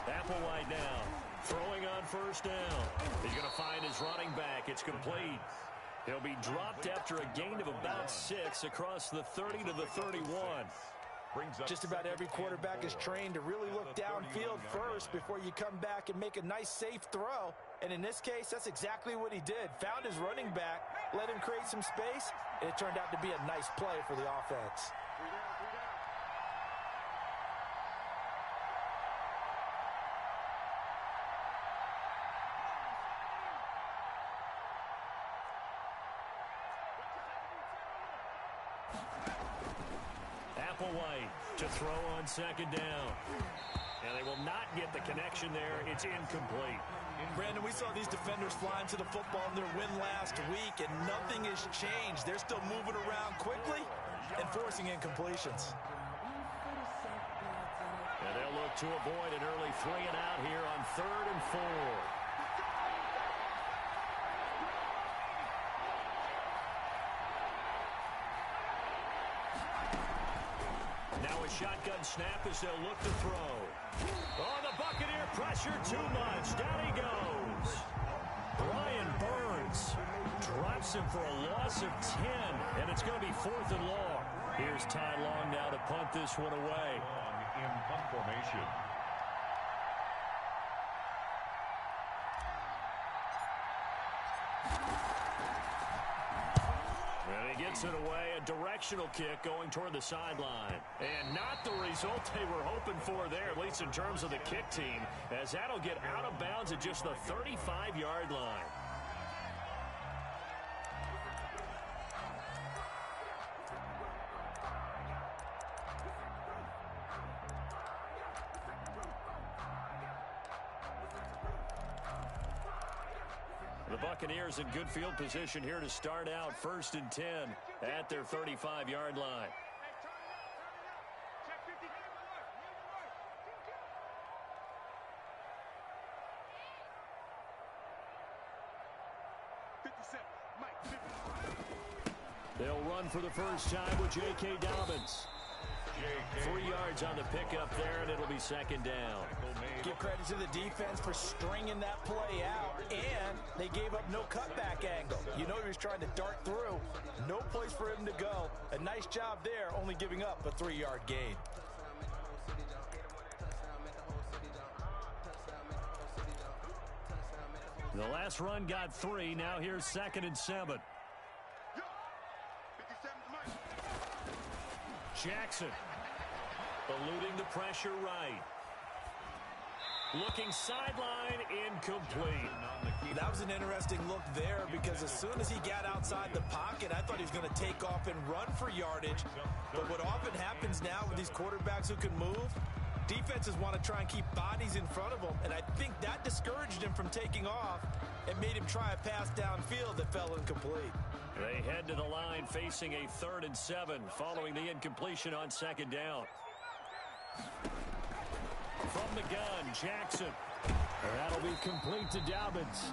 Applewhite now, throwing on first down. He's going to find his running back. It's complete. He'll be dropped after a gain of about 6 across the 30 to the 31. Just about every quarterback is trained to really look downfield first before you come back and make a nice, safe throw. And in this case, that's exactly what he did. Found his running back, let him create some space, and it turned out to be a nice play for the offense. Applewhite to throw on second down. And they will not get the connection there. It's incomplete. Brandon, we saw these defenders flying to the football in their win last week, and nothing has changed. They're still moving around quickly and forcing incompletions. And they'll look to avoid an early 3-and-out here on 3rd and 4. Now a shotgun snap as they'll look to throw. Oh, the Buccaneer pressure too much. Down he goes. Brian Burns drops him for a loss of 10, and it's going to be 4th and long. Here's Ty Long now to punt this one away. In punt formation. And he gets it away, a directional kick going toward the sideline. And not the result they were hoping for there, at least in terms of the kick team, as that'll get out of bounds at just the 35-yard line. The Buccaneers in good field position here to start out 1st and 10 at their 35-yard line. They'll run for the first time with J.K. Dobbins. 3 yards on the pickup there, and it'll be 2nd down. Give credit to the defense for stringing that play out, and they gave up no cutback angle. You know he was trying to dart through. No place for him to go. A nice job there, only giving up a 3-yard gain. The last run got 3. Now here's 2nd and 7. Jackson eluding the pressure right. Looking sideline, incomplete. That was an interesting look there because as soon as he got outside the pocket, I thought he was going to take off and run for yardage. But what often happens now with these quarterbacks who can move, defenses want to try and keep bodies in front of them, and I think that discouraged him from taking off and made him try a pass downfield that fell incomplete. They head to the line facing a 3rd and 7 following the incompletion on 2nd down. From the gun, Jackson. That'll be complete to Dobbins.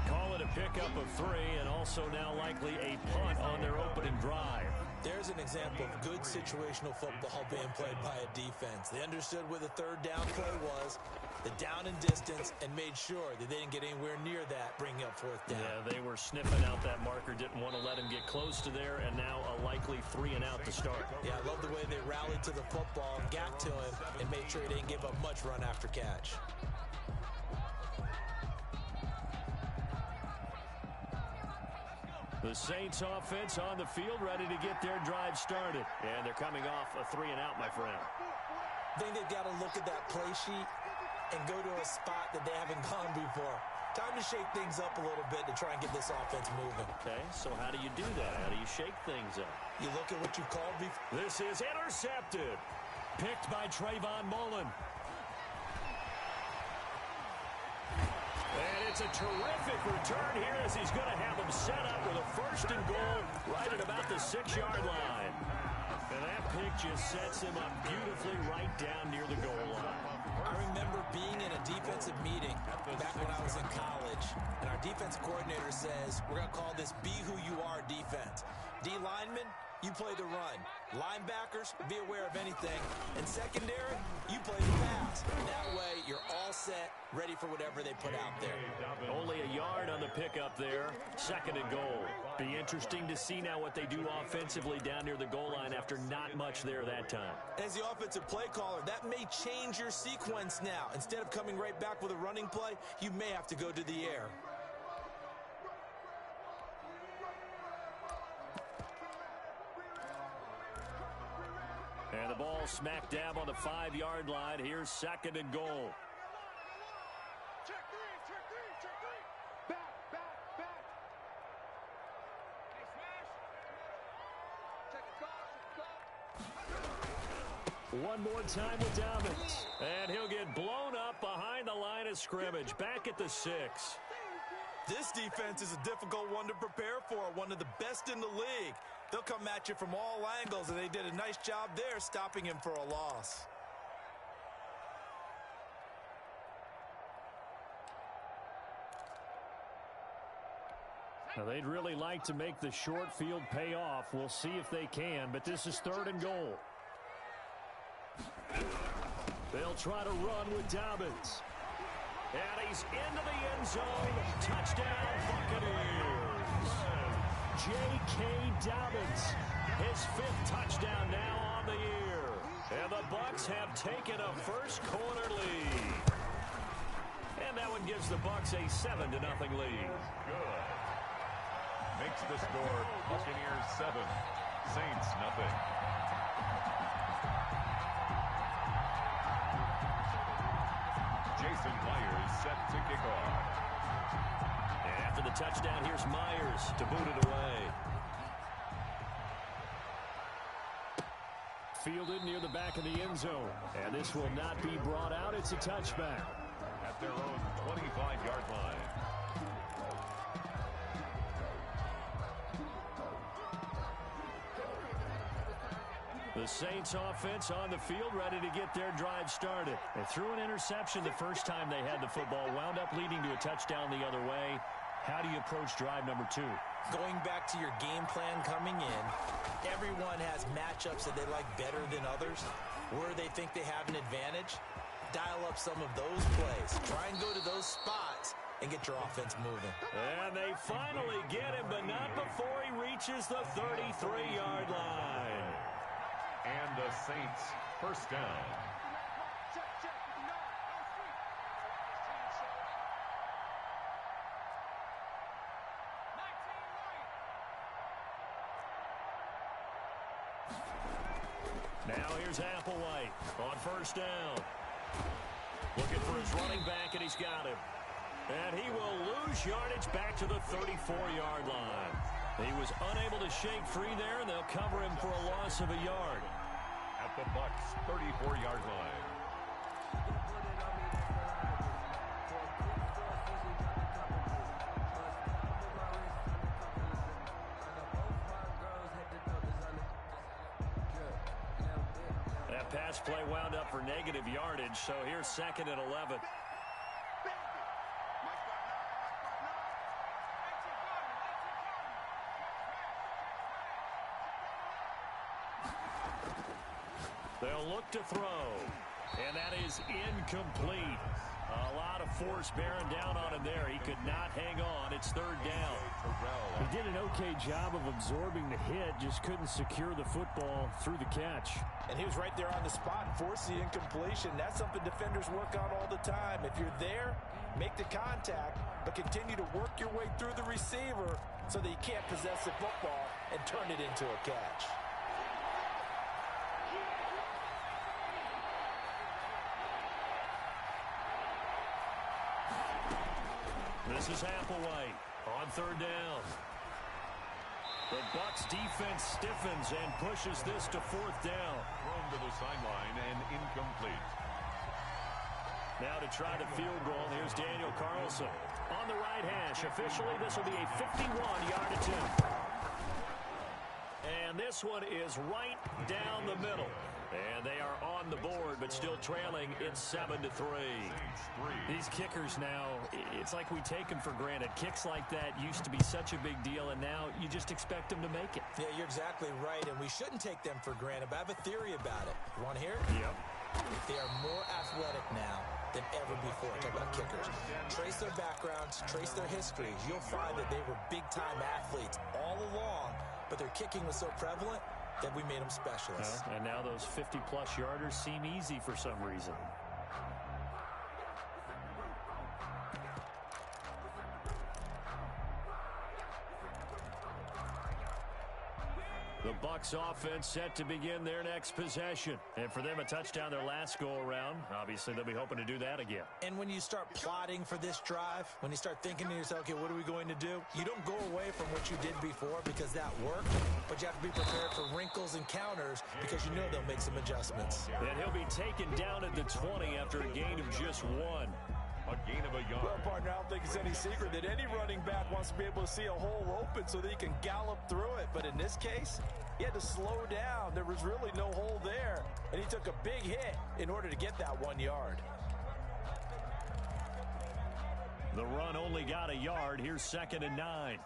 Call it a pickup of 3, and also now likely a punt on their opening drive. There's an example of good situational football being played by a defense. They understood where the 3rd down play was, the down and distance, and made sure that they didn't get anywhere near that, bringing up 4th down. Yeah, they were sniffing out that marker, didn't want to let him get close to there, and now a likely 3-and-out to start. Yeah, I love the way they rallied to the football, got to him, and made sure he didn't give up much run after catch. The Saints offense on the field, ready to get their drive started. And they're coming off a 3-and-out, my friend. I think they've got to look at that play sheet and go to a spot that they haven't gone before. Time to shake things up a little bit to try and get this offense moving. Okay, so how do you do that? How do you shake things up? You look at what you called before. This is intercepted. Picked by Trayvon Mullen. And it's a terrific return here as he's going to have them set up with a 1st and goal right at about the 6-yard line. And that pick just sets him up beautifully right down near the goal line. I remember being in a defensive meeting back when I was in college, and our defense coordinator says, we're going to call this Be Who You Are defense. D linemen, you play the run. Linebackers, be aware of anything. And secondary, you play the pass. That way, you're all set, ready for whatever they put out there. Only a yard on the pickup there. 2nd and goal. Be interesting to see now what they do offensively down near the goal line after not much there that time. As the offensive play caller, that may change your sequence now. Instead of coming right back with a running play, you may have to go to the air. And the ball smack dab on the 5-yard line. Here's 2nd and goal. Check three. Back. Hey, smash. Check the call. One more time with Dobbins. And he'll get blown up behind the line of scrimmage. Back at the 6. This defense is a difficult one to prepare for, one of the best in the league. They'll come at you from all angles, and they did a nice job there stopping him for a loss. Now, they'd really like to make the short field pay off. We'll see if they can, but this is 3rd and goal. They'll try to run with Dobbins. And he's into the end zone. Touchdown, Buccaneers. J.K. Dobbins, his 5th touchdown now on the year. And the Bucs have taken a first-quarter lead. And that one gives the Bucs a 7-0 lead. Good. Makes the score Buccaneers 7, Saints nothing. Jason Myers set to kick off. And after the touchdown, here's Myers to boot it away. Fielded near the back of the end zone. And this will not be brought out. It's a touchback. At their own 25-yard line. The Saints offense on the field, ready to get their drive started. They threw an interception the first time they had the football, wound up leading to a touchdown the other way. How do you approach drive number 2? Going back to your game plan coming in, everyone has matchups that they like better than others. Where they think they have an advantage, dial up some of those plays. Try and go to those spots and get your offense moving. And they finally get him, but not before he reaches the 33-yard line. And the Saints first down. Now here's Applewhite on first down. Looking for his running back, and he's got him. And he will lose yardage back to the 34-yard line. He was unable to shake free there, and they'll cover him for a loss of a yard. At the Bucs' 34-yard line. That pass play wound up for negative yardage, so here's 2nd and 11. They'll look to throw, and that is incomplete. A lot of force bearing down on him there. He could not hang on. It's 3rd down. He did an okay job of absorbing the hit, just couldn't secure the football through the catch. And he was right there on the spot and forced the incompletion. That's something defenders work on all the time. If you're there, make the contact, but continue to work your way through the receiver so that you can't possess the football and turn it into a catch. This is Applewhite on 3rd down. The Bucs defense stiffens and pushes this to 4th down. Thrown to the sideline and incomplete. Now to try the field goal, here's Daniel Carlson. On the right hash, officially this will be a 51-yard attempt. And this one is right down the middle. And they are on the board, but still trailing. It's 7-3. These kickers now, it's like we take them for granted. Kicks like that used to be such a big deal, and now you just expect them to make it. Yeah, you're exactly right, and we shouldn't take them for granted. But I have a theory about it. You want to hear it? Yep. They are more athletic now than ever before. Talk about kickers. Trace their backgrounds, trace their histories. You'll find that they were big-time athletes all along, but their kicking was so prevalent that we made them specialists. And now those 50-plus yarders seem easy for some reason. The Bucs offense set to begin their next possession. And for them, a touchdown their last go-around. Obviously, they'll be hoping to do that again. And when you start plotting for this drive, when you start thinking to yourself, okay, what are we going to do? You don't go away from what you did before because that worked, but you have to be prepared for wrinkles and counters because you know they'll make some adjustments. And he'll be taken down at the 20 after a gain of just 1. A gain of a yard. Well, partner, I don't think it's any secret that any running back wants to be able to see a hole open so that he can gallop through it. But in this case, he had to slow down. There was really no hole there, and he took a big hit in order to get that 1 yard. The run only got a yard. Here's 2nd and 9.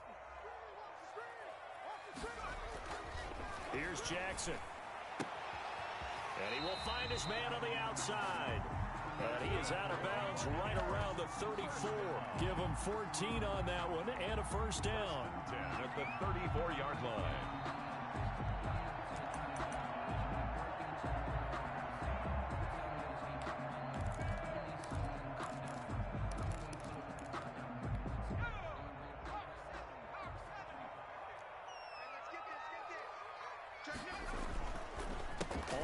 Here's Jackson. And he will find his man on the outside. And he is out of bounds right around the 34. Give him 14 on that one and a first down. 10 at the 34-yard line.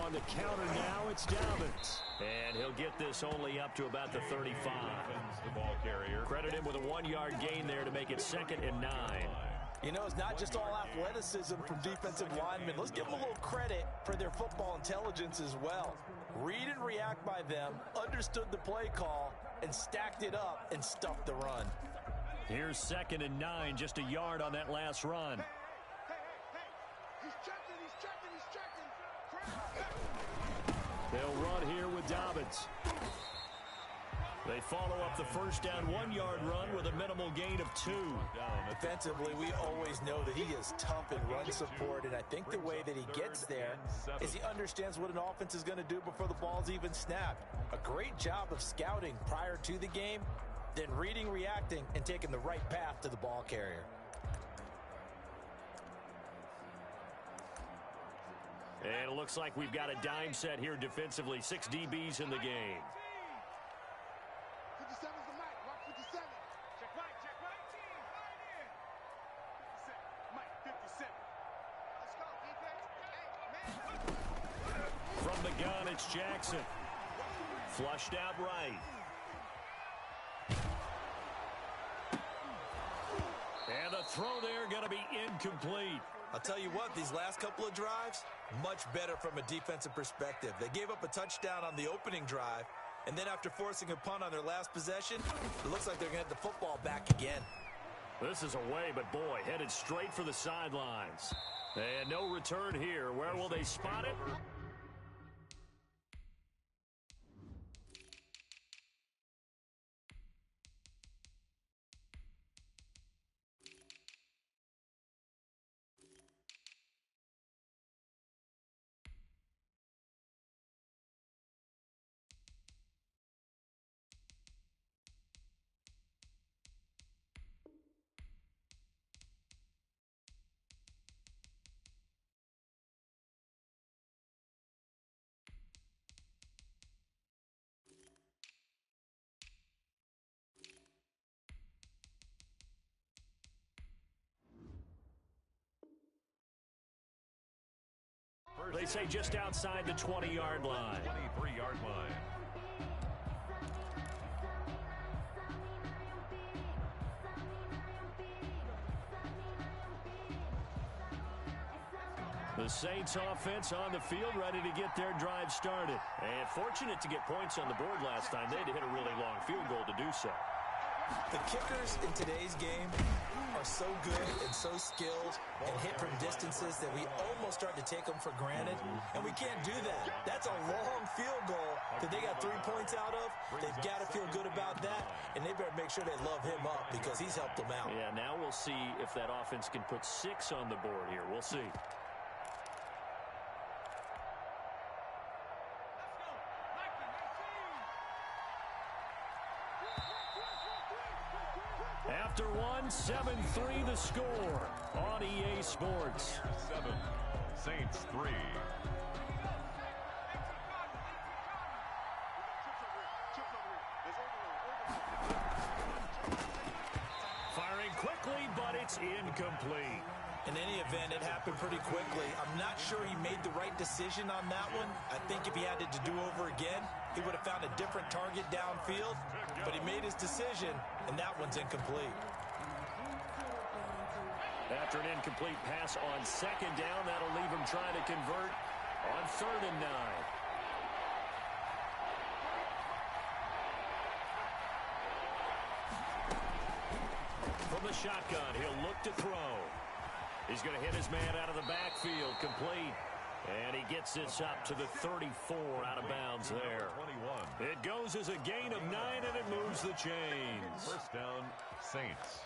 On the counter now, it's Dobbins. And he'll get this only up to about the 35. The ball carrier. Credit him with a 1-yard gain there to make it 2nd and 9. You know, it's not just all athleticism from defensive linemen. Let's give them a little credit for their football intelligence as well. Read and react by them, understood the play call, and stacked it up and stuffed the run. Here's 2nd and 9, just a yard on that last run. He's checking, he's checking, he's checking. They'll run here with Dobbins. They follow up the first down 1-yard run with a minimal gain of 2. Defensively, we always know that he is tough in run support, and I think the way that he gets there is he understands what an offense is going to do before the ball's even snapped. A great job of scouting prior to the game, then reading, reacting, and taking the right path to the ball carrier. And it looks like we've got a dime set here defensively. 6 DBs in the game. 57's the mic, Mark 57. Check right, check right. Mike 57. Let's go, defense. From the gun, it's Jackson. Flushed out right. And the throw there going to be incomplete. I'll tell you what, these last couple of drives, much better from a defensive perspective. They gave up a touchdown on the opening drive, and then after forcing a punt on their last possession, it looks like they're going to get the football back again. This is away, but boy, headed straight for the sidelines. And no return here. Where will they spot it? They say just outside the 20-yard line. 23-yard line. The Saints offense on the field, ready to get their drive started. And fortunate to get points on the board last time. They had to hit a really long field goal to do so. The kickers in today's game are are so good and so skilled and hit from distances that we almost start to take them for granted, and we can't do that. That's a long field goal that they got 3 points out of. They've got to feel good about that, and they better make sure they love him up because he's helped them out. Yeah, now we'll see if that offense can put 6 on the board here. We'll see. After one, 7-3 the score on EA Sports. 7, Saints 3. Firing quickly, but it's incomplete. In any event, it happened pretty quickly. I'm not sure he made the right decision on that one. I think if he had it to do over again, he would have found a different target downfield, but he made his decision, and that one's incomplete. After an incomplete pass on second down, that'll leave him trying to convert on 3rd and 9. From the shotgun, he'll look to throw. He's going to hit his man out of the backfield, complete. And he gets this up to the 34 out of bounds there. 21. It goes as a gain of 9, and it moves the chains. First down, Saints.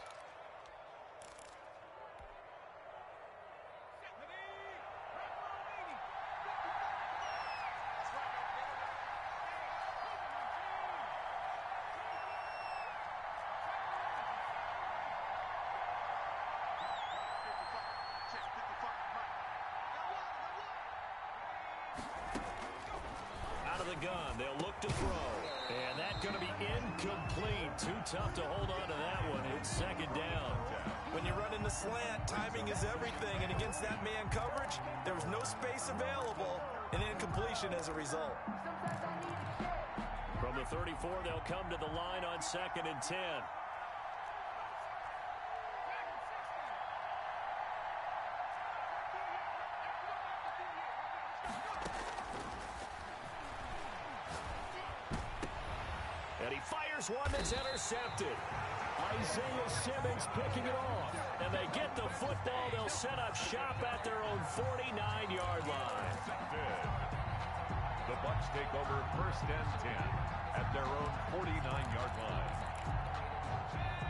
The gun, they'll look to throw, and that's going to be incomplete. Too tough to hold on to that one. It's 2nd down. When you run in the slant, timing is everything, and against that man coverage, there was no space available, and incompletion as a result. From the 34, they'll come to the line on 2nd and 10. And he fires one that's intercepted. Isaiah Simmons picking it off. And they get the football. They'll set up shop at their own 49-yard line. The Bucs take over 1st and 10 at their own 49-yard line.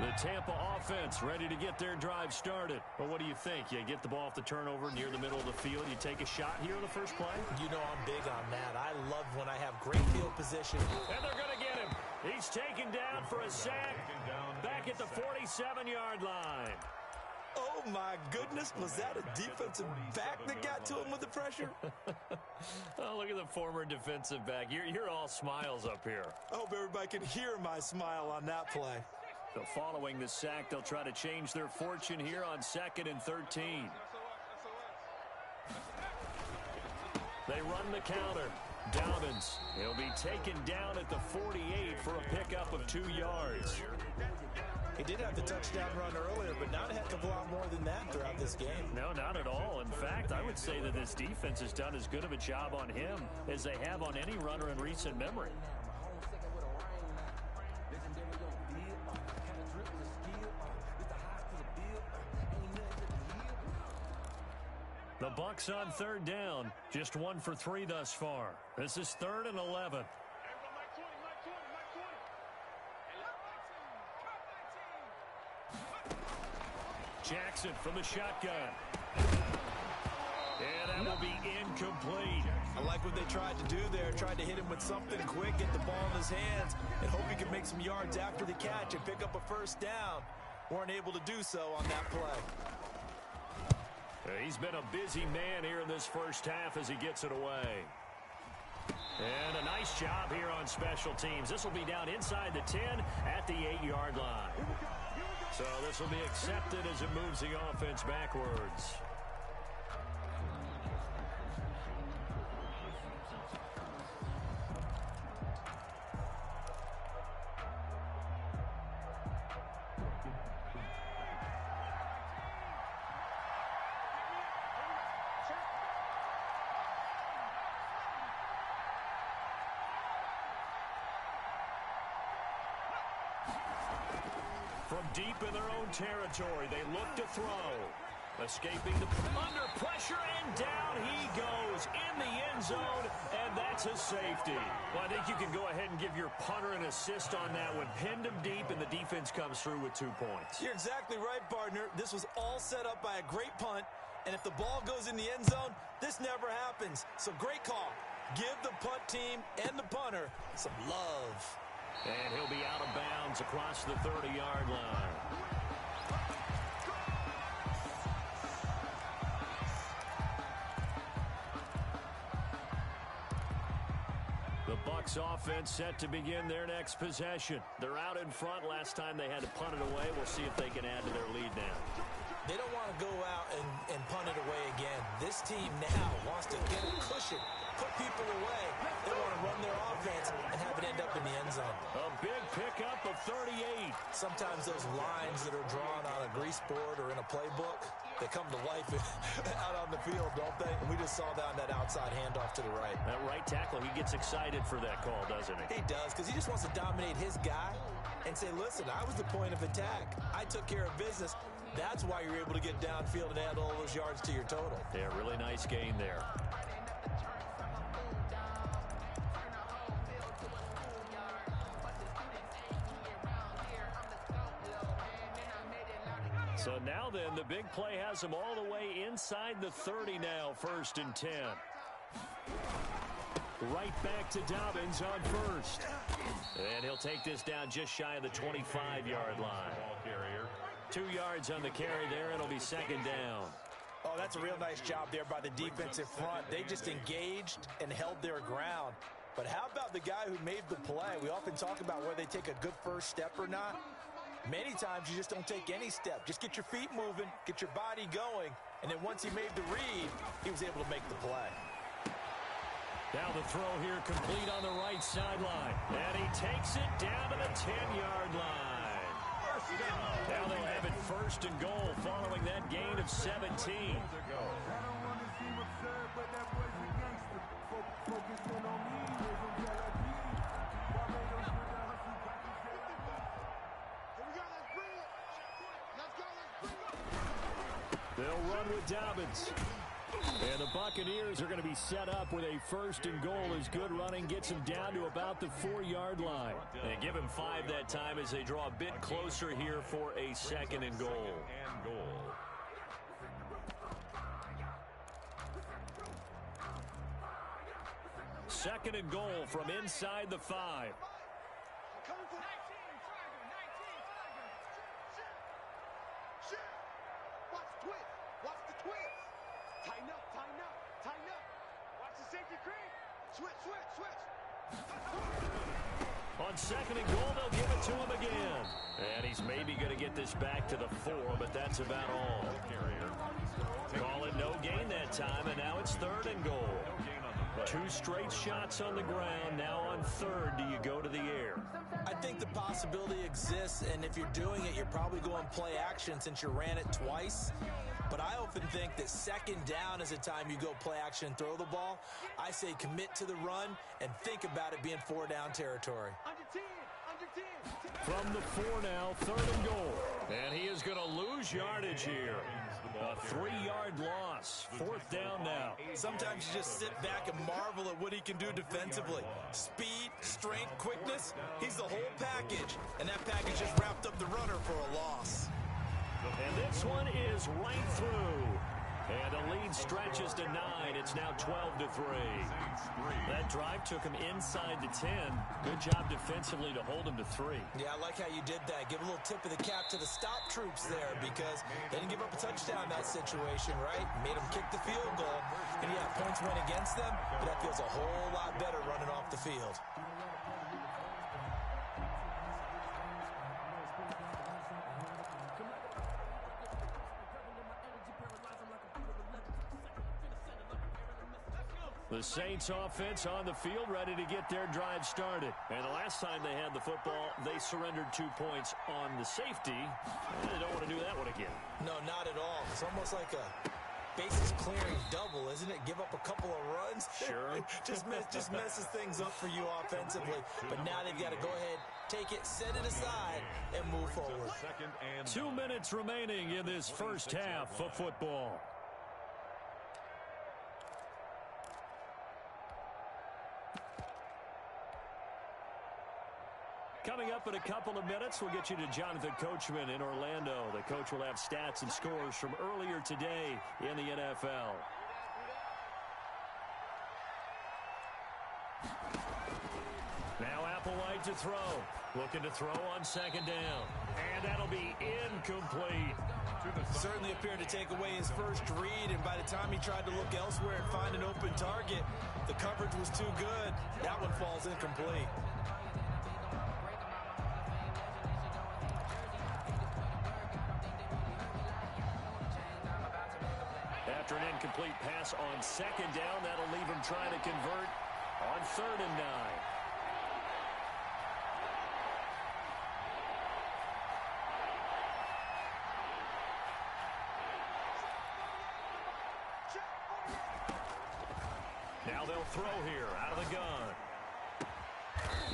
The Tampa offense ready to get their drive started. But what do you think? You get the ball off the turnover near the middle of the field. You take a shot here in the first play? You know I'm big on that. I love when I have great field position. And they're going to get him. He's taken down for a sack back at the 47-yard line. Oh, my goodness. Was that a defensive back that got to him with the pressure? Oh, look at the former defensive back. You're all smiles up here. I hope everybody can hear my smile on that play. So following the sack, they'll try to change their fortune here on 2nd and 13. They run the counter. Dobbins, he'll be taken down at the 48 for a pickup of 2 yards. He did have the touchdown run earlier, but not a heck of a lot more than that throughout this game. No, not at all. In fact, I would say that this defense has done as good of a job on him as they have on any runner in recent memory. The Bucs on 3rd down, just 1 for 3 thus far. This is 3rd and 11. Jackson from the shotgun. And that will be incomplete. I like what they tried to do there, tried to hit him with something quick, get the ball in his hands, and hope he could make some yards after the catch and pick up a 1st down. Weren't able to do so on that play. He's been a busy man here in this first half as he gets it away. And a nice job here on special teams. This will be down inside the 10 at the 8-yard line. So this will be accepted as it moves the offense backwards. From deep in their own territory, they look to throw. Escaping under pressure, and down he goes in the end zone, and that's a safety. Well, I think you can go ahead and give your punter an assist on that one. Pinned him deep, and the defense comes through with 2 points. You're exactly right, partner. This was all set up by a great punt, and if the ball goes in the end zone, this never happens. So great call. Give the punt team and the punter some love. And he'll be out of bounds across the 30-yard line. The Bucs offense set to begin their next possession. They're out in front. Last time they had to punt it away. We'll see if they can add to their lead now. They don't want to go out and punt it away again. This team now wants to get a cushion, put people away. They want to run their offense and have it end up in the end zone. A big pickup of 38. Sometimes those lines that are drawn on a grease board or in a playbook, they come to life out on the field, don't they? And we just saw that on that outside handoff to the right. That right tackle, he gets excited for that call, doesn't he? He does, because he just wants to dominate his guy and say, listen, I was the point of attack. I took care of business. That's why you're able to get downfield and add all those yards to your total. Yeah, really nice gain there. So now then, the big play has him all the way inside the 30 now, 1st and 10. Right back to Dobbins on first. And he'll take this down just shy of the 25-yard line. 2 yards on the carry there, and it'll be 2nd down. Oh, that's a real nice job there by the defensive front. They just engaged and held their ground. But how about the guy who made the play? We often talk about whether they take a good first step or not. Many times you just don't take any step. Just get your feet moving, get your body going, and then once he made the read, he was able to make the play. Now the throw here complete on the right sideline. And he takes it down to the 10-yard line. Now they'll have it 1st and goal following that gain of 17. They'll run with Dobbins. And the Buccaneers are going to be set up with a 1st and goal as good running gets them down to about the 4-yard line. They give him 5 that time as they draw a bit closer here for a 2nd and goal. 2nd and goal from inside the 5. On 2nd and goal, they'll give it to him again. And he's maybe going to get this back to the 4, but that's about all. Call it no gain that time, and now it's 3rd and goal. 2 straight shots on the ground. Now on 3rd, do you go to the air? I think the possibility exists, and if you're doing it, you're probably going play action since you ran it twice. But I often think that 2nd down is the time you go play action and throw the ball. I say commit to the run and think about it being 4-down territory. From the 4 now, 3rd and goal. And he is going to lose yardage here. A 3-yard loss. 4th down now. Sometimes you just sit back and marvel at what he can do defensively. Speed, strength, quickness. He's the whole package. And that package just wrapped up the runner for a loss. And this one is right through. And the lead stretches to 9. It's now 12-3. That drive took him inside the 10. Good job defensively to hold him to 3. Yeah, I like how you did that. Give a little tip of the cap to the stop troops there because they didn't give up a touchdown in that situation, right? Made them kick the field goal. And yeah, points went against them, but that feels a whole lot better running off the field. The Saints offense on the field ready to get their drive started. And the last time they had the football, they surrendered 2 points on the safety. And they don't want to do that one again. No, not at all. It's almost like a bases clearing double, isn't it? Give up a couple of runs. Sure. just messes things up for you offensively. But now they've got to go ahead take it, set it aside, and move forward. 2 minutes remaining in this first half of football. Coming up in a couple of minutes, we'll get you to Jonathan Coachman in Orlando. The coach will have stats and scores from earlier today in the NFL. Now Applewhite to throw. Looking to throw on second down. And that'll be incomplete. Certainly appeared to take away his first read, and by the time he tried to look elsewhere and find an open target, the coverage was too good. That one falls incomplete. After an incomplete pass on second down, that'll leave him trying to convert on 3rd and 9. Now they'll throw here out of the gun.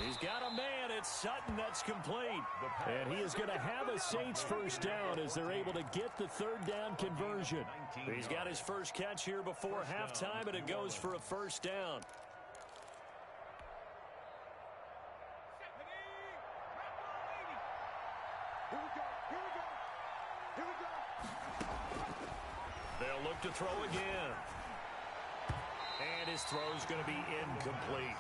He's got a man. It's Sutton. That's complete. And he is going to have a Saints first down as they're able to get the 3rd down conversion. He's got his first catch here before halftime, and it goes for a first down. They'll look to throw again. And his throw is going to be incomplete.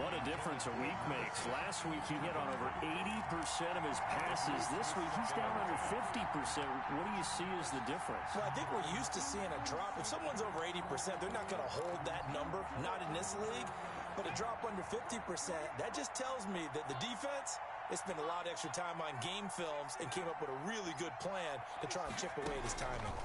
What a difference a week makes. Last week he hit on over 80% of his passes. This week he's down under 50%. What do you see as the difference? Well, I think we're used to seeing a drop. If someone's over 80%, they're not going to hold that number, not in this league. But a drop under 50%, that just tells me that the defense, they spent a lot of extra time on game films and came up with a really good plan to try and chip away at his timing.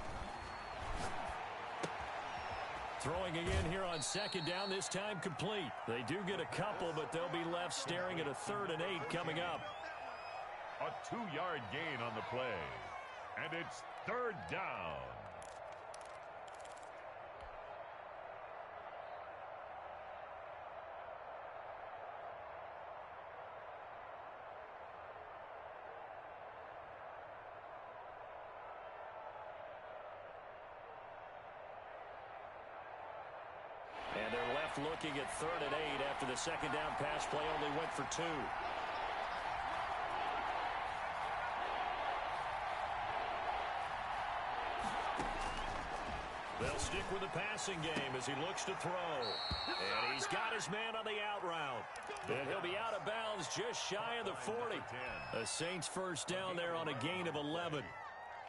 Throwing again here on second down, this time complete. They do get a couple, but they'll be left staring at a 3rd and 8 coming up. A 2-yard gain on the play. And it's 3rd down. And they're left looking at 3rd and 8 after the second down pass play only went for 2. They'll stick with the passing game as he looks to throw. And he's got his man on the out route. And he'll be out of bounds just shy of the 40. A Saints first down there on a gain of 11.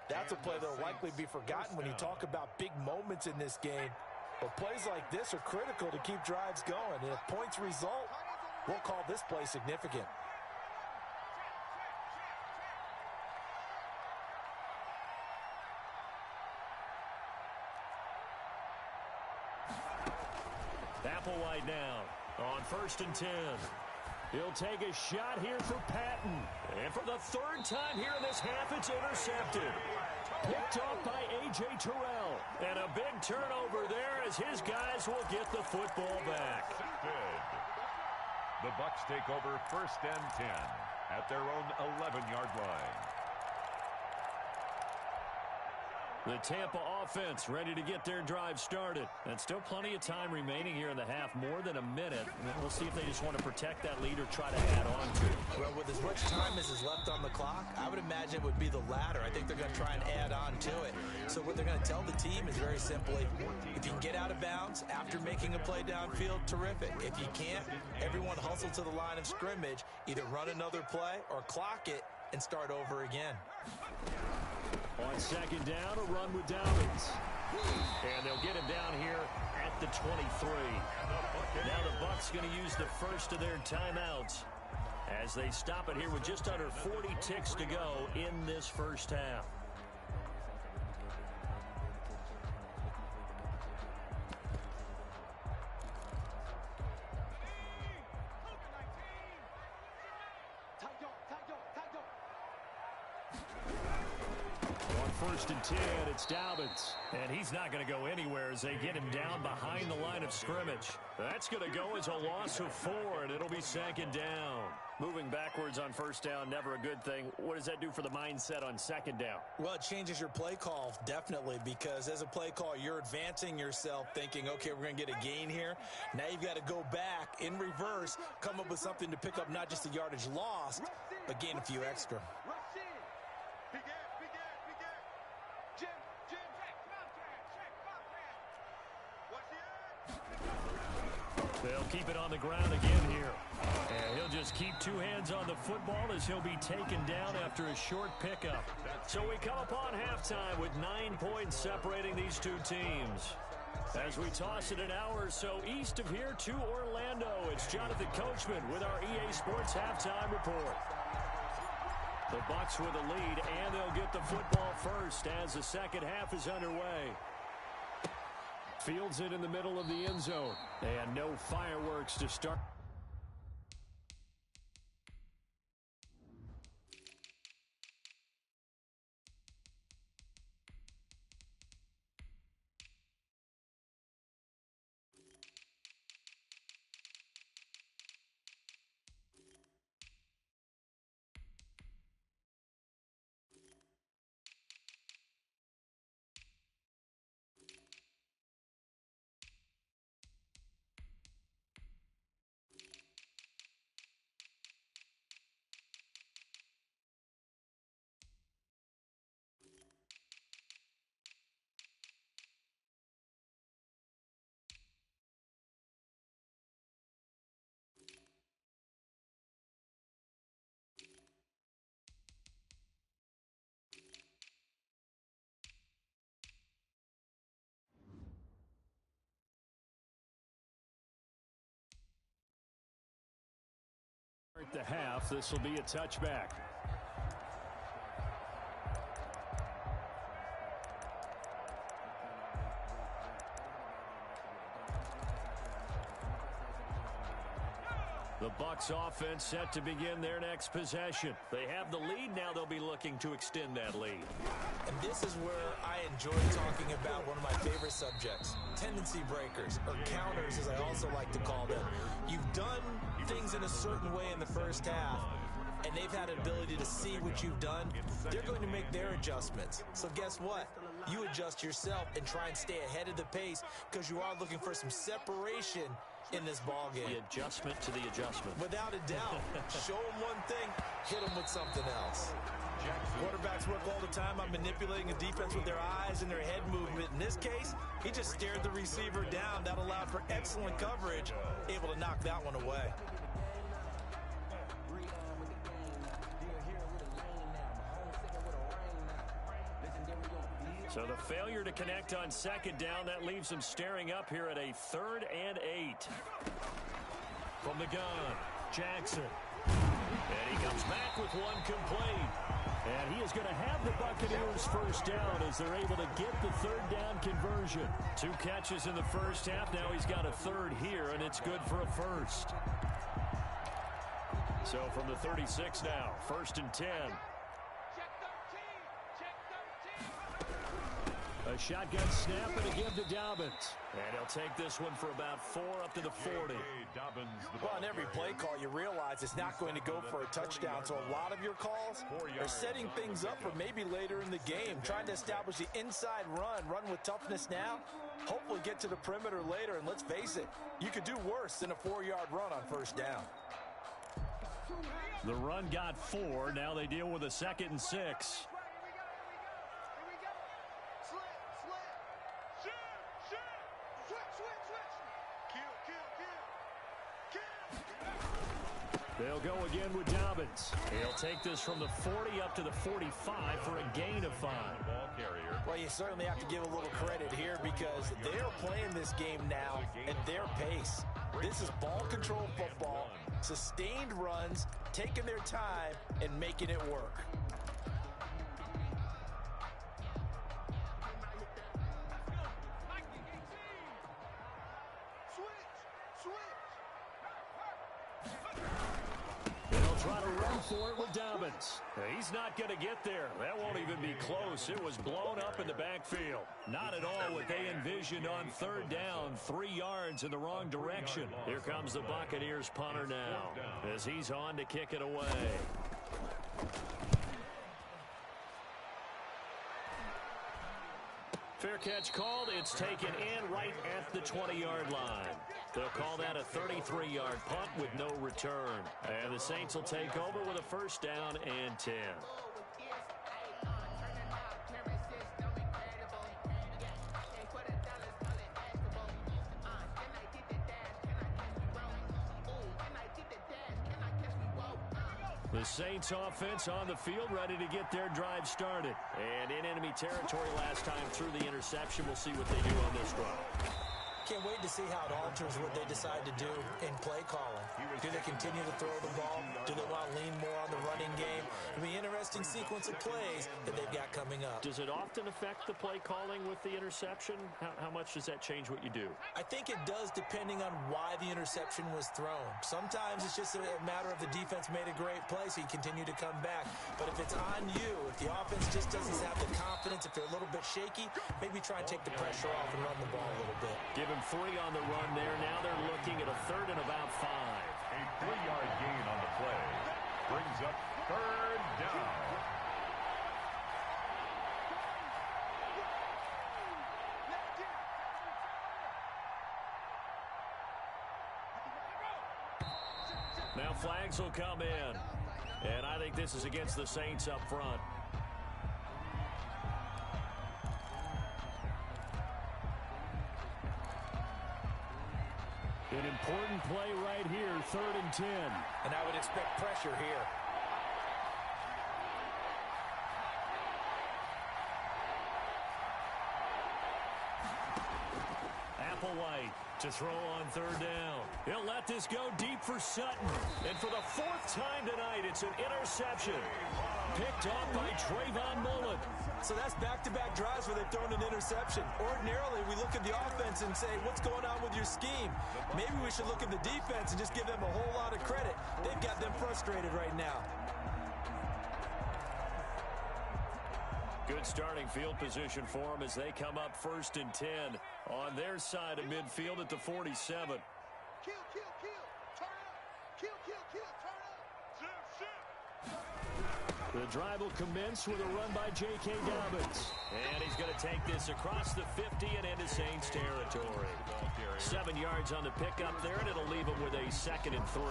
That's a play that will likely be forgotten when you talk about big moments in this game. But plays like this are critical to keep drives going. And if points result, we'll call this play significant. Applewhite now on 1st and 10. He'll take a shot here for Patton. And for the 3rd time here in this half, it's intercepted. Picked off by A.J. Terrell. And a big turnover there as his guys will get the football back. The Bucs take over 1st and 10 at their own 11-yard line. The Tampa offense ready to get their drive started. And still plenty of time remaining here in the half, more than a minute. We'll see if they just want to protect that lead or try to add on to it. Well, with as much time as is left on the clock, I would imagine it would be the latter. I think they're going to try and add on to it. So what they're going to tell the team is very simply, if you can get out of bounds after making a play downfield, terrific. If you can't, everyone hustle to the line of scrimmage, either run another play or clock it and start over again. On second down, a run with Dobbins. And they'll get him down here at the 23. Now the Bucs going to use the first of their timeouts as they stop it here with just under 40 ticks to go in this first half. first and 10. It's Dobbins. And he's not going to go anywhere as they get him down behind the line of scrimmage. That's going to go as a loss of 4, and it'll be second down. Moving backwards on first down, never a good thing. What does that do for the mindset on second down? Well, it changes your play call, definitely, because as a play call, you're advancing yourself thinking, okay, we're going to get a gain here. Now you've got to go back in reverse, come up with something to pick up not just the yardage lost, but gain a few extra. They'll keep it on the ground again here. And he'll just keep 2 hands on the football as he'll be taken down after a short pickup. So we come upon halftime with 9 points separating these two teams. As we toss it an hour or so east of here to Orlando, it's Jonathan Coachman with our EA Sports Halftime Report. The Bucs with a lead, and they'll get the football first as the second half is underway. Fields it in the middle of the end zone. And no fireworks to start. At the half, this will be a touchback. The Bucs offense set to begin their next possession. They have the lead. Now they'll be looking to extend that lead. And this is where I enjoy talking about one of my favorite subjects, tendency breakers, or counters as I also like to call them. You've done things in a certain way in the first half, and they've had an ability to see what you've done. They're going to make their adjustments. So guess what? You adjust yourself and try and stay ahead of the pace because you are looking for some separation in this ball game. The adjustment to the adjustment. Without a doubt. Show them one thing, hit them with something else. Quarterbacks work all the time on manipulating a defense with their eyes and their head movement. In this case, he just stared the receiver down. That allowed for excellent coverage, able to knock that one away. So the failure to connect on second down, that leaves him staring up here at a 3rd and 8. From the gun, Jackson. And he comes back with one complete. And he is going to have the Buccaneers first down as they're able to get the 3rd down conversion. 2 catches in the first half. Now he's got a 3rd here, and it's good for a first. So from the 36 now, 1st and 10. A shotgun snap and a give to Dobbins. And he'll take this one for about 4 up to the 40. Well, on every play call, you realize it's not going to go for a touchdown. So a lot of your calls are setting things up for maybe later in the game, trying to establish the inside run with toughness now, hopefully get to the perimeter later. And let's face it, you could do worse than a 4-yard run on first down. The run got 4. Now they deal with a 2nd and 6. They'll go again with Dobbins. He'll take this from the 40 up to the 45 for a gain of 5. Well, you certainly have to give a little credit here because they're playing this game now at their pace. This is ball control football, sustained runs, taking their time, and making it work. try to run for it with Dobbins. He's not going to get there. That won't even be close. It was blown up in the backfield. Not at all what they envisioned on third down. 3 yards in the wrong direction. Here comes the Buccaneers punter now as he's on to kick it away. Fair catch called. It's taken in right at the 20-yard line. They'll call that a 33-yard punt with no return. And the Saints will take over with a first down and 10. The Saints offense on the field, ready to get their drive started. And in enemy territory last time through the interception. We'll see what they do on this drive. Can't wait to see how it alters what they decide to do in play calling. Do they continue to throw the ball? Do they want to lean more on the running game? It'll be an interesting sequence of plays that they've got coming up. Does it often affect the play calling with the interception? How much does that change what you do? I think it does, depending on why the interception was thrown. Sometimes it's just a matter of the defense made a great play, so you continue to come back. But if it's on you, if the offense just doesn't have the confidence, if they're a little bit shaky, maybe try and take the pressure off and run the ball a little bit. Give him 3 on the run there. Now they're looking at a 3rd and about 5. A 3-yard gain on the play brings up 3rd down. Now flags will come in. And I think this is against the Saints up front. An important play right here, 3rd and 10. And I would expect pressure here. Applewhite to throw on 3rd down. He'll let this go deep for Sutton. And for the 4th time tonight, it's an interception. Picked off by Trayvon Mullen. So that's back-to-back drives where they've thrown an interception. Ordinarily, we look at the offense and say, what's going on with your scheme? Maybe we should look at the defense and just give them a whole lot of credit. They've got them frustrated right now. Good starting field position for them as they come up 1st and 10 on their side of midfield at the 47. Kill, kill, kill. Turn up. Kill, kill, kill. Turn up. Zip, zip. The drive will commence with a run by J.K. Dobbins. And he's going to take this across the 50 and into Saints territory. 7 yards on the pickup there, and it'll leave him with a 2nd and 3.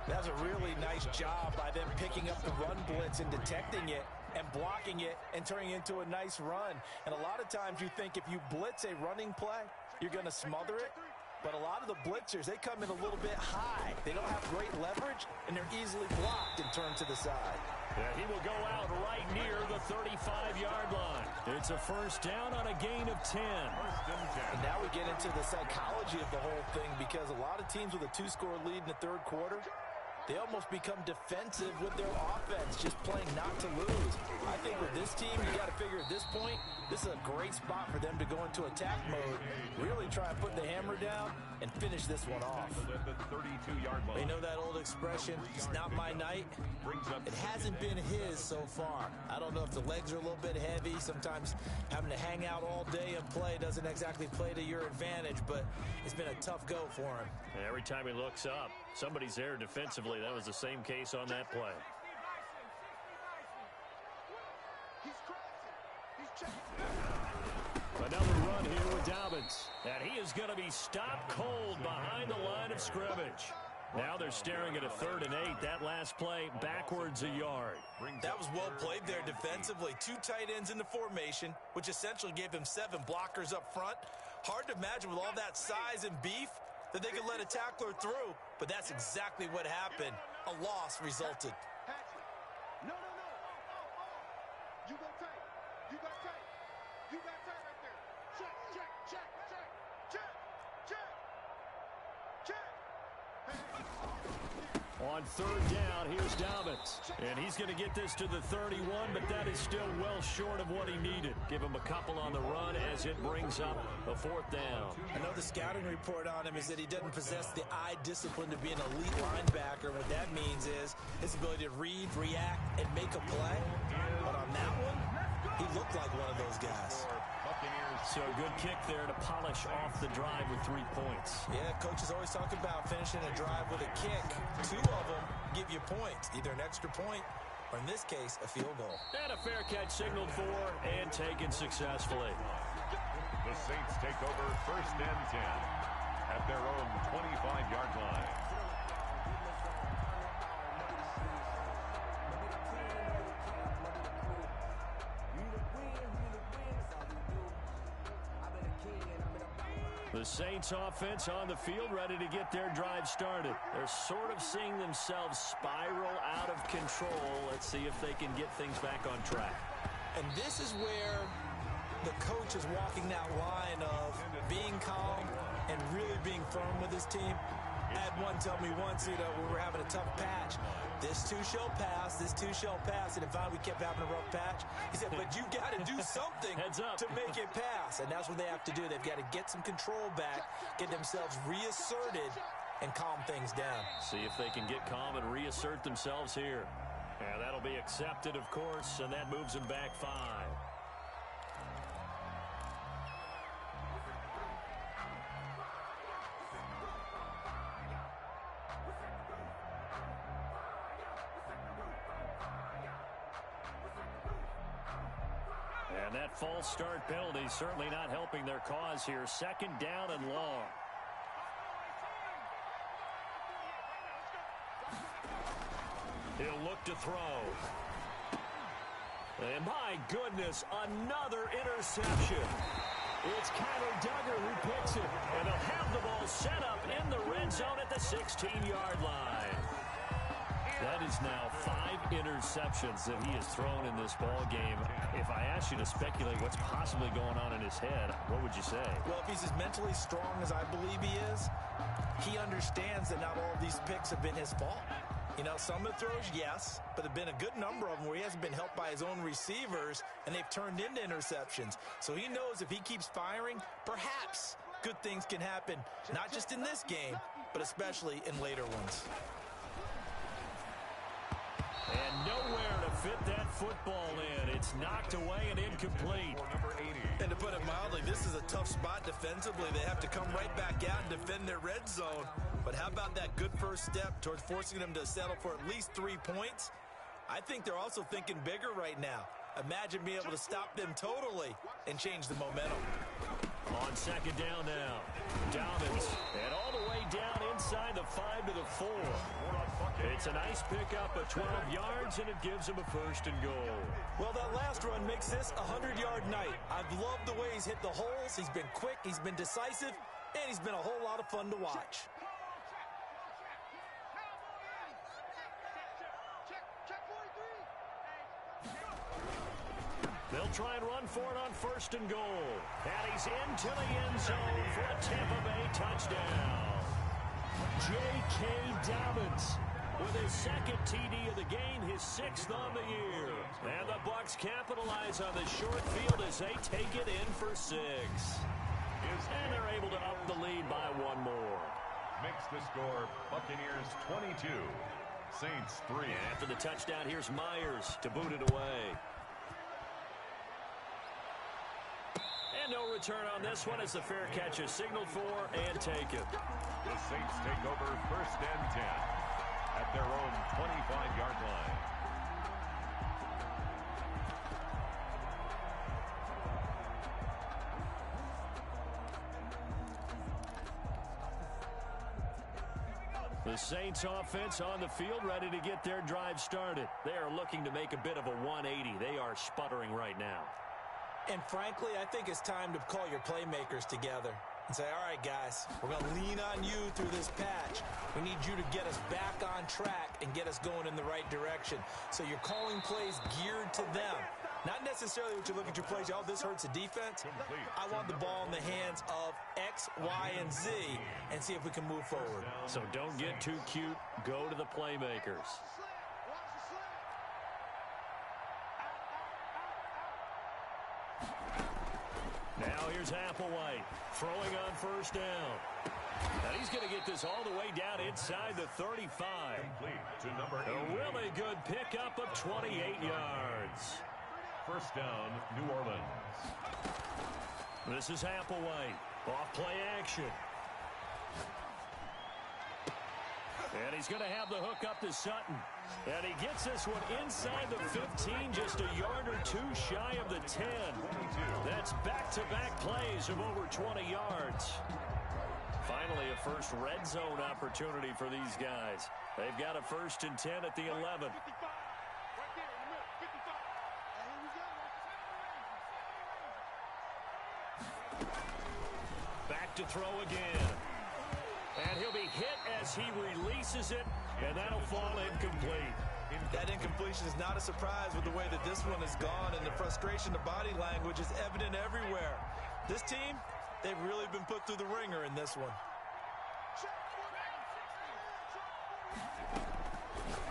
That's a really nice job by them picking up the run blitz and detecting it and blocking it and turning it into a nice run. And a lot of times you think if you blitz a running play, you're going to smother it. But a lot of the blitzers, they come in a little bit high. They don't have great leverage, and they're easily blocked and turned to the side. Yeah, he will go out right near the 35-yard line. It's a first down on a gain of 10. And now we get into the psychology of the whole thing, because a lot of teams with a 2-score lead in the 3rd quarter, they almost become defensive with their offense, just playing not to lose. I think with this team, you got to figure at this point, this is a great spot for them to go into attack mode, really try and put the hammer down and finish this one off. They know that old expression, it's not my night. It hasn't been his so far. I don't know if the legs are a little bit heavy. Sometimes having to hang out all day and play doesn't exactly play to your advantage, but it's been a tough go for him. And every time he looks up, somebody's there defensively. That was the same case on that play. Another run here with Dobbins. And he is going to be stopped cold behind the line of scrimmage. Now they're staring at a 3rd and 8. That last play backwards a yard. That was well played there defensively. 2 tight ends in the formation, which essentially gave him 7 blockers up front. Hard to imagine with all that size and beef that they could let a tackler through, but that's exactly what happened. A loss resulted. No. You go tight. You got tight. You got tight right there. Check. On third down, here's Dobbins. And he's going to get this to the 31, but that is still well short of what he needed. Give him a couple on the run as it brings up a fourth down. I know the scouting report on him is that he doesn't possess the eye discipline to be an elite linebacker. What that means is his ability to read, react, and make a play. But on that one, he looked like one of those guys. So a good kick there to polish off the drive with 3 points. Yeah, coaches always talk about finishing a drive with a kick. 2 of them give you points, either an extra point or, in this case, a field goal. And a fair catch signaled for and taken successfully. The Saints take over first and 10 at their own 25-yard line. The Saints offense on the field ready to get their drive started. They're sort of seeing themselves spiral out of control. Let's see if they can get things back on track. And this is where the coach is walking that line of being calm and really being firm with his team. I had one tell me once, we were having a tough patch. This too shall pass, this too shall pass. And if we kept having a rough patch, he said, but you got to do something to make it pass. And that's what they have to do. They've got to get some control back, get themselves reasserted, and calm things down. See if they can get calm and reassert themselves here. Yeah, that'll be accepted, of course, and that moves them back 5. And that false start penalty certainly not helping their cause here. Second down and long. He'll look to throw. And my goodness, another interception. It's Kyler Duggar who picks it. And they'll have the ball set up in the red zone at the 16-yard line. That is now 5 interceptions that he has thrown in this ball game. If I asked you to speculate what's possibly going on in his head, what would you say? Well, if he's as mentally strong as I believe he is, he understands that not all of these picks have been his fault. You know, some of the throws, yes, but there have been a good number of them where he hasn't been helped by his own receivers, and they've turned into interceptions. So he knows if he keeps firing, perhaps good things can happen, not just in this game, but especially in later ones. And nowhere to fit that football in. It's knocked away and incomplete. And to put it mildly, this is a tough spot defensively. They have to come right back out and defend their red zone. But how about that good first step towards forcing them to settle for at least 3 points? I think they're also thinking bigger right now. Imagine being able to stop them totally and change the momentum. On second down now, Dobbins, and all the way down inside the 5 to the 4. It's a nice pickup of 12 yards, and it gives him a first and goal. Well, that last run makes this a 100-yard night. I've loved the way he's hit the holes. He's been quick, he's been decisive, and he's been a whole lot of fun to watch. They'll try and run for it on first and goal. And he's into the end zone for a Tampa Bay touchdown. J.K. Dobbins with his second TD of the game, his 6th on the year. And the Bucs capitalize on the short field as they take it in for 6. And they're able to up the lead by 1 more. Makes the score Buccaneers 22, Saints 3. And after the touchdown, here's Myers to boot it away. And no return on this one as the fair catch is signaled for and taken. The Saints take over first and 10 at their own 25-yard line. The Saints offense on the field ready to get their drive started. They are looking to make a bit of a 180. They are sputtering right now. And frankly, I think it's time to call your playmakers together and say, all right, guys, we're going to lean on you through this patch. We need you to get us back on track and get us going in the right direction. So you're calling plays geared to them. Not necessarily what you look at your plays, oh, this hurts the defense. I want the ball in the hands of X, Y, and Z and see if we can move forward. So don't get too cute. Go to the playmakers. Now here's Applewhite throwing on first down. And he's going to get this all the way down inside the 35. A really good pickup of 28 yards. First down, New Orleans. This is Applewhite. Off play action. And he's going to have the hook up to Sutton. And he gets this one inside the 15, just a yard or two shy of the 10. That's back-to-back plays of over 20 yards. Finally, a first red zone opportunity for these guys. They've got a 1st and 10 at the 11. Back to throw again. And he'll be hit as he releases it, and that'll fall incomplete. That incompletion is not a surprise with the way that this one has gone, and the frustration, the body language is evident everywhere. This team, they've really been put through the ringer in this one.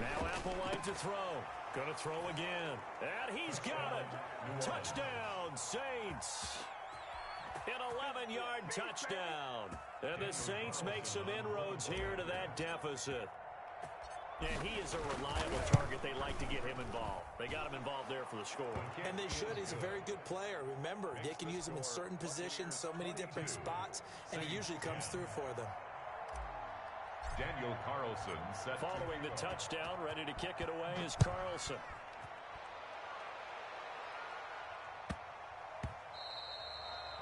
Now Applewhite to throw. Gonna throw again. And he's got it. Touchdown, Saints. An 11-yard touchdown. And the Saints make some inroads here to that deficit. And he is a reliable target. They like to get him involved. They got him involved there for the score. And they should. He's a very good player. Remember, they can use him in certain positions, so many different spots, and he usually comes through for them. Daniel Carlson set. Following the touchdown, ready to kick it away is Carlson.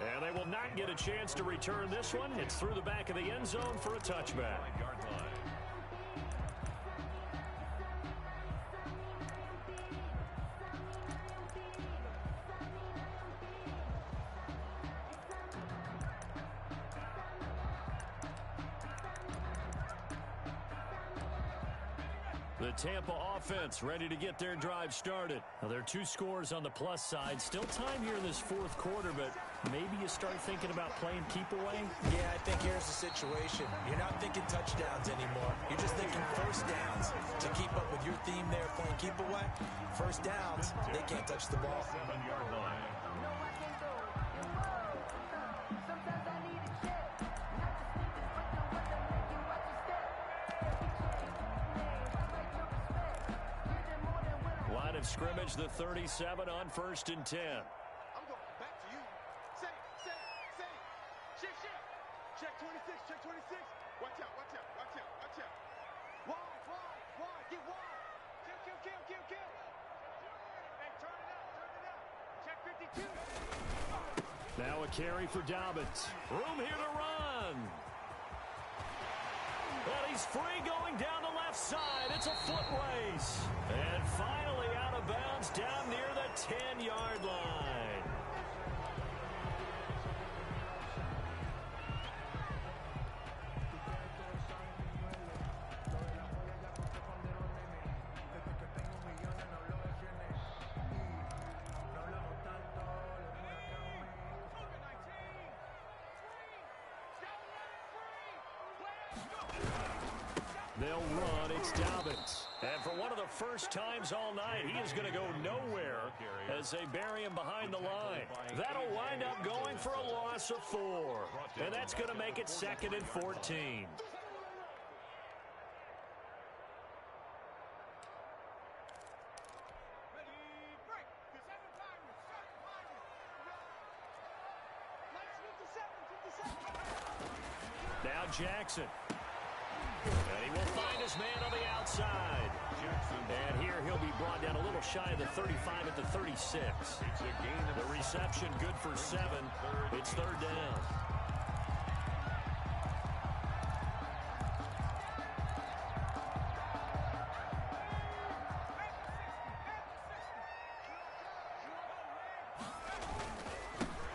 And they will not get a chance to return this one. It's through the back of the end zone for a touchback. 9-yard line. The Tampa offense ready to get their drive started. Now, there are 2 scores on the plus side. Still time here in this 4th quarter, but maybe you start thinking about playing keep away? Yeah, I think here's the situation. You're not thinking touchdowns anymore. You're just thinking first downs. To keep up with your theme there, playing keep away, first downs, they can't touch the ball. 7-yard line. Line of scrimmage, the 37 on 1st and 10. I'm going back to you. Say. Check. Check 26, check 26. Watch out. Wide. Get wide. Kill. Hey, turn it up. Check 52. Now a carry for Dobbins. Room here to run. And he's free going down the left side. It's a foot race. And finally out of bounds down near the 10-yard line. They'll run. It's Dobbins. And for one of the first times all night, he is going to go nowhere as they bury him behind the line. That'll wind up going for a loss of 4. And that's going to make it 2nd and 14. Now Jackson. And he will find his man on the outside. And here he'll be brought down a little shy of the 35 at the 36. The reception good for 7. It's 3rd down.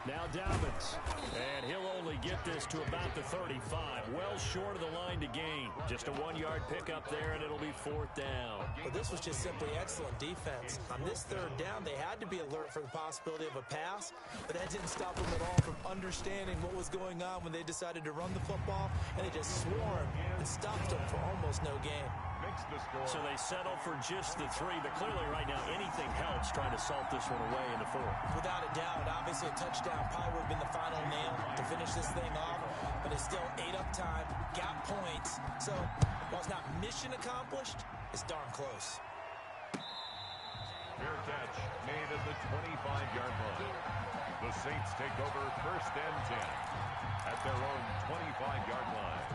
Now Dobbins. And he'll only get this to about the 35. Well short of the line to gain. Just a 1-yard pickup there, and it'll be 4th down. But this was just simply excellent defense. On this 3rd down, they had to be alert for the possibility of a pass, but that didn't stop them at all from understanding what was going on when they decided to run the football, and they just swarmed and stopped them for almost no gain. So they settle for just the 3, but clearly right now anything helps trying to salt this one away in the 4th. Without a doubt, obviously a touchdown probably would have been the final nail to finish this thing off, but it's still ate up time, got points, so while it's not mission accomplished, it's darn close. Fair catch made at the 25-yard line. The Saints take over 1st and 10 at their own 25-yard line.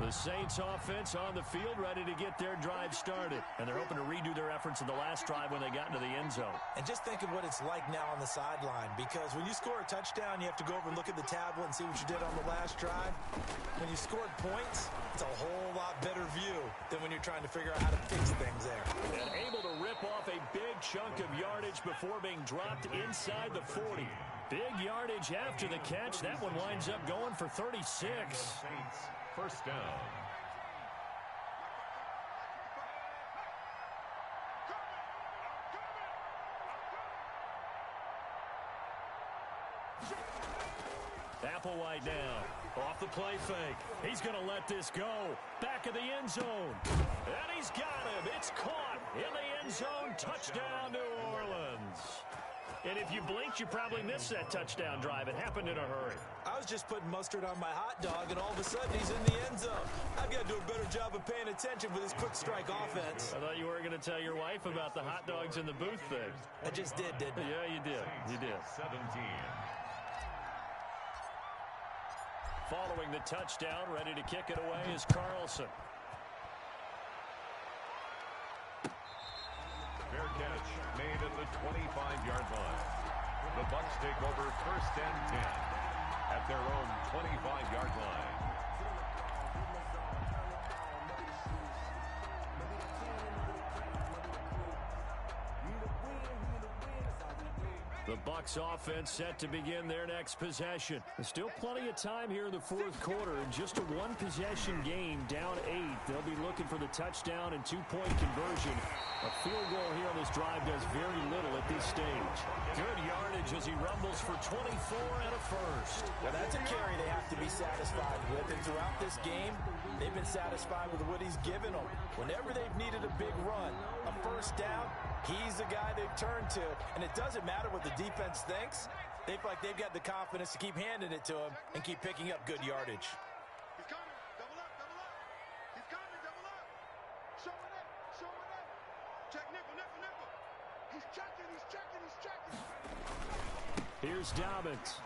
The Saints offense on the field ready to get their drive started. And they're hoping to redo their efforts in the last drive when they got into the end zone. And just think of what it's like now on the sideline, because when you score a touchdown, you have to go over and look at the tablet and see what you did on the last drive. When you scored points, it's a whole lot better view than when you're trying to figure out how to fix things there. And able to rip off a big chunk of yardage before being dropped inside the 40. Big yardage after the catch. That one winds up going for 36. Saints, 1st down. Applewhite now. Off the play fake. He's going to let this go. Back of the end zone. And he's got him. It's caught in the end zone. Touchdown, New Orleans. And if you blinked, you probably missed that touchdown drive. It happened in a hurry. I was just putting mustard on my hot dog, and all of a sudden he's in the end zone. I've got to do a better job of paying attention with this quick strike offense. I thought you were going to tell your wife about the hot dogs in the booth thing. I just did, didn't I? Yeah, you did. You did. 17. Following the touchdown, ready to kick it away is Carlson. Fair catch made at the 25-yard line. The Bucs take over 1st and 10 at their own 25-yard line. The Bucs offense set to begin their next possession. There's still plenty of time here in the 4th quarter. In just a 1-possession game, down 8. They'll be looking for the touchdown and 2-point conversion. A field goal here on this drive does very little at this stage. Good yardage as he rumbles for 24 and a first. Well, that's a carry they have to be satisfied with. And throughout this game, they've been satisfied with what he's given them. Whenever they've needed a big run, a first down, he's the guy they've turned to. And it doesn't matter what the defense thinks. They feel like they've got the confidence to keep handing it to him and keep picking up good yardage. He's coming. Double up, double up. He's coming, double up. Showing up, showing up. Check nickel, nickel, nickel. He's checking, he's checking, he's checking. Here's Dobbins.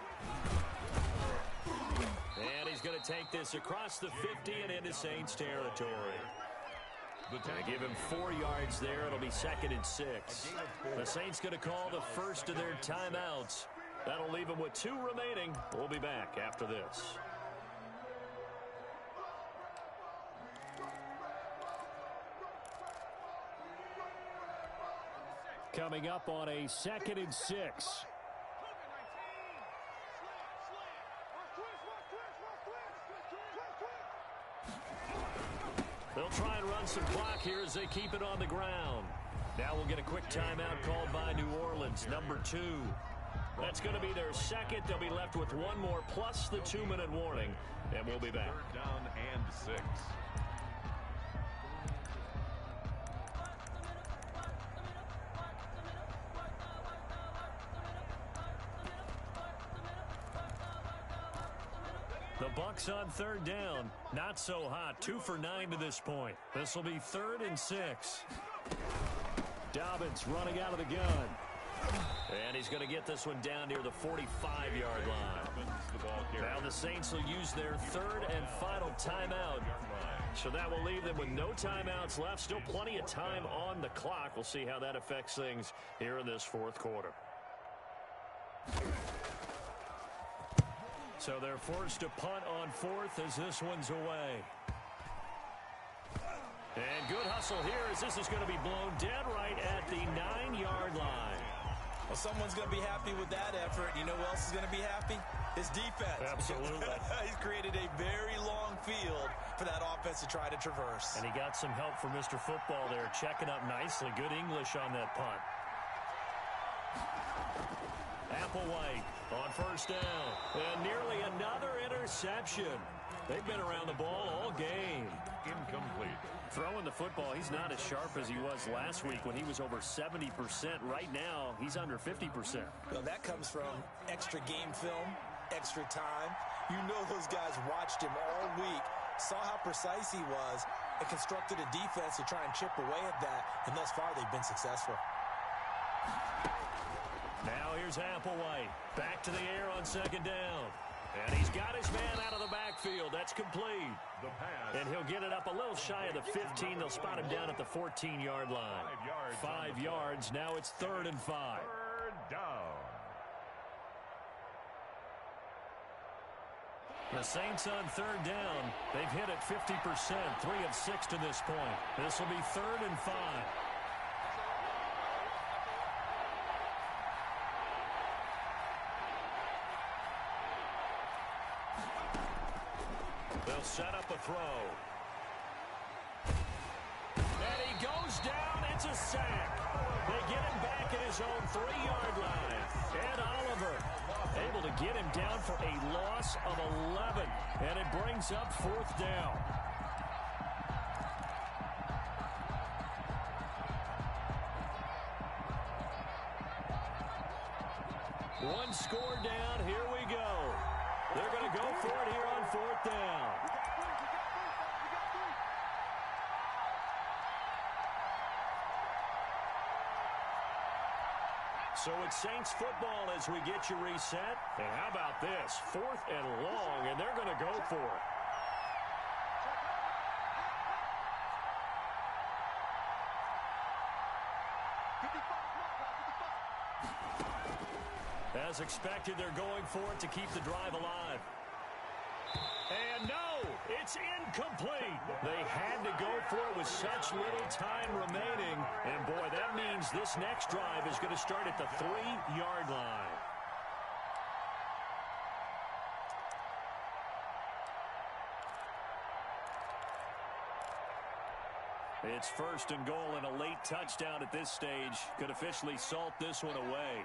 And he's going to take this across the 50 and into Saints territory. They give him 4 yards there. It'll be 2nd and 6. The Saints going to call the first of their timeouts. That'll leave them with 2 remaining. We'll be back after this. Coming up on a 2nd and 6. They'll try and run some clock here as they keep it on the ground. Now we'll get a quick timeout called by New Orleans, number 2. That's going to be their 2nd. They'll be left with 1 more plus the 2-minute warning, and we'll be back. 3rd down and 6. The Bucs on 3rd down. Not so hot. 2 for 9 to this point. This will be 3rd and 6. Dobbins running out of the gun. And he's going to get this one down near the 45-yard line. Now the Saints will use their 3rd and final timeout. So that will leave them with no timeouts left. Still plenty of time on the clock. We'll see how that affects things here in this 4th quarter. So they're forced to punt on 4th as this one's away. And good hustle here as this is going to be blown dead right at the 9-yard line. Well, someone's going to be happy with that effort. You know who else is going to be happy? His defense. Absolutely. He's created a very long field for that offense to try to traverse. And he got some help from Mr. Football there, checking up nicely. Good English on that punt. Applewhite on first down. And nearly another interception. They've been around the ball all game. Incomplete. Throwing the football, he's not as sharp as he was last week when he was over 70%. Right now, he's under 50%. Well, that comes from extra game film, extra time. You know those guys watched him all week, saw how precise he was, and constructed a defense to try and chip away at that, and thus far they've been successful. Now here's Applewhite. Back to the air on second down. And he's got his man out of the backfield. That's complete. The pass. And he'll get it up a little shy of the 15. They'll spot him down at the 14-yard line. 5 yards. Now it's 3rd and 5. Third down. The Saints on 3rd down. They've hit it 50%. 3 of 6 to this point. This will be 3rd and 5. They'll set up a throw. And he goes down. It's a sack. They get him back at his own 3-yard line. Ed Oliver able to get him down for a loss of 11. And it brings up 4th down. One score down. Here we go. They're going to go for it here on 4th down. So it's Saints football as we get you reset. And how about this? 4th and long, and they're going to go for it. As expected, they're going for it to keep the drive alive. And no, it's incomplete. They had to go for it with such little time remaining. And boy, that means this next drive is going to start at the 3-yard line. It's 1st and goal, and a late touchdown at this stage could officially salt this one away.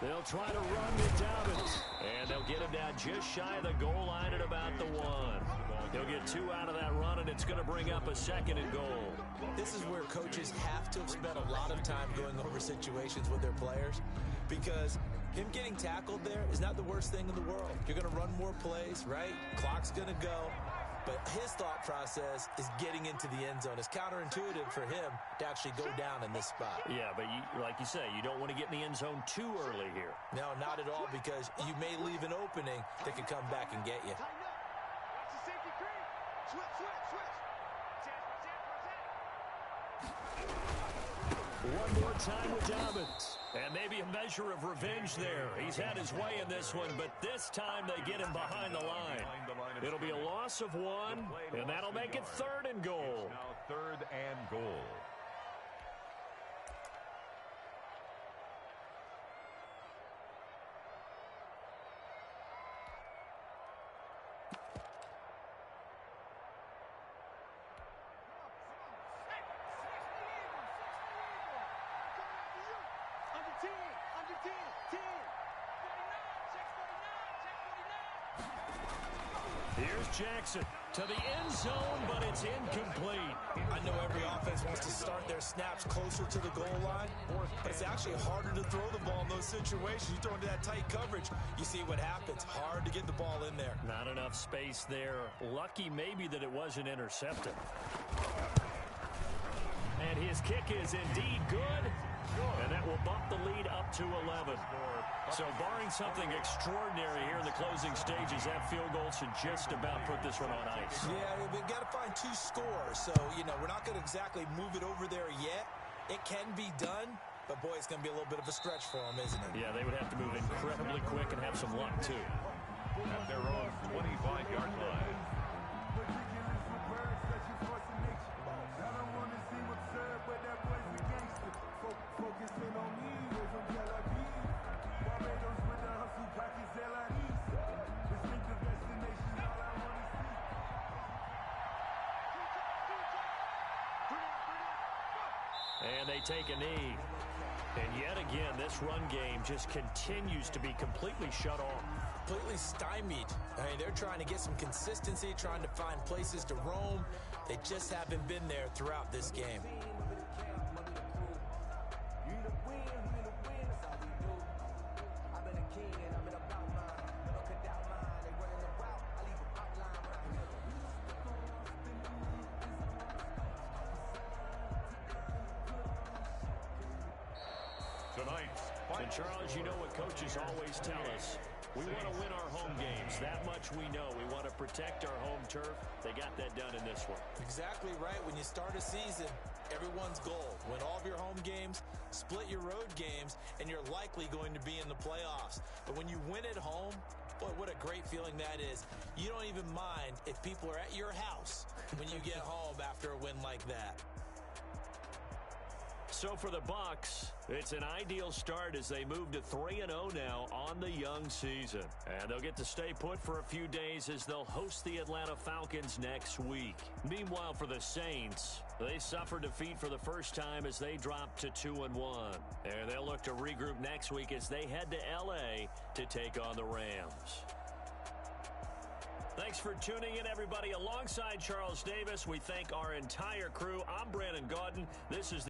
They'll try to run with Dobbins. And they'll get him down just shy of the goal line at about the 1. He'll get 2 out of that run, and it's going to bring up a 2nd and goal. This is where coaches have to have spent a lot of time going over situations with their players, because him getting tackled there is not the worst thing in the world. You're going to run more plays, right? Clock's going to go. But his thought process is getting into the end zone. It's counterintuitive for him to actually go down in this spot. Yeah, but like you say, you don't want to get in the end zone too early here. No, not at all, because you may leave an opening that can come back and get you. One more time with Dobbins. And maybe a measure of revenge there. He's had his way in this one, but this time they get him behind the line. It'll be a loss of 1, and that'll make it 3rd and goal. Now 3rd and goal. Here's Jackson to the end zone, but it's incomplete. I know every offense wants to start their snaps closer to the goal line, but it's actually harder to throw the ball in those situations. You throw into that tight coverage, you see what happens. Hard to get the ball in there. Not enough space there. Lucky maybe that it wasn't intercepted. And his kick is indeed good. And that will bump the lead up to 11. So barring something extraordinary here in the closing stages, that field goal should just about put this one on ice. Yeah, we've got to find 2 scores. So, we're not going to exactly move it over there yet. It can be done, but boy, it's going to be a little bit of a stretch for them, isn't it? Yeah, they would have to move incredibly quick and have some luck, too. At their own 25-yard line. Focus And they take a knee. And yet again, this run game just continues to be completely shut off. Completely stymied. I mean, they're trying to get some consistency, trying to find places to roam. They just haven't been there throughout this game. And Charles, you know what coaches always tell us. We want to win our home games. That much we know. We want to protect our home turf. They got that done in this one. Exactly right. When you start a season, everyone's goal: win all of your home games, split your road games, and you're likely going to be in the playoffs. But when you win at home, boy, what a great feeling that is. You don't even mind if people are at your house when you get home after a win like that. So for the Bucs, it's an ideal start as they move to 3-0 now on the young season. And they'll get to stay put for a few days as they'll host the Atlanta Falcons next week. Meanwhile, for the Saints, they suffered defeat for the first time as they dropped to 2-1. And they'll look to regroup next week as they head to L.A. to take on the Rams. Thanks for tuning in, everybody. Alongside Charles Davis, we thank our entire crew. I'm Brandon Gaudin. This is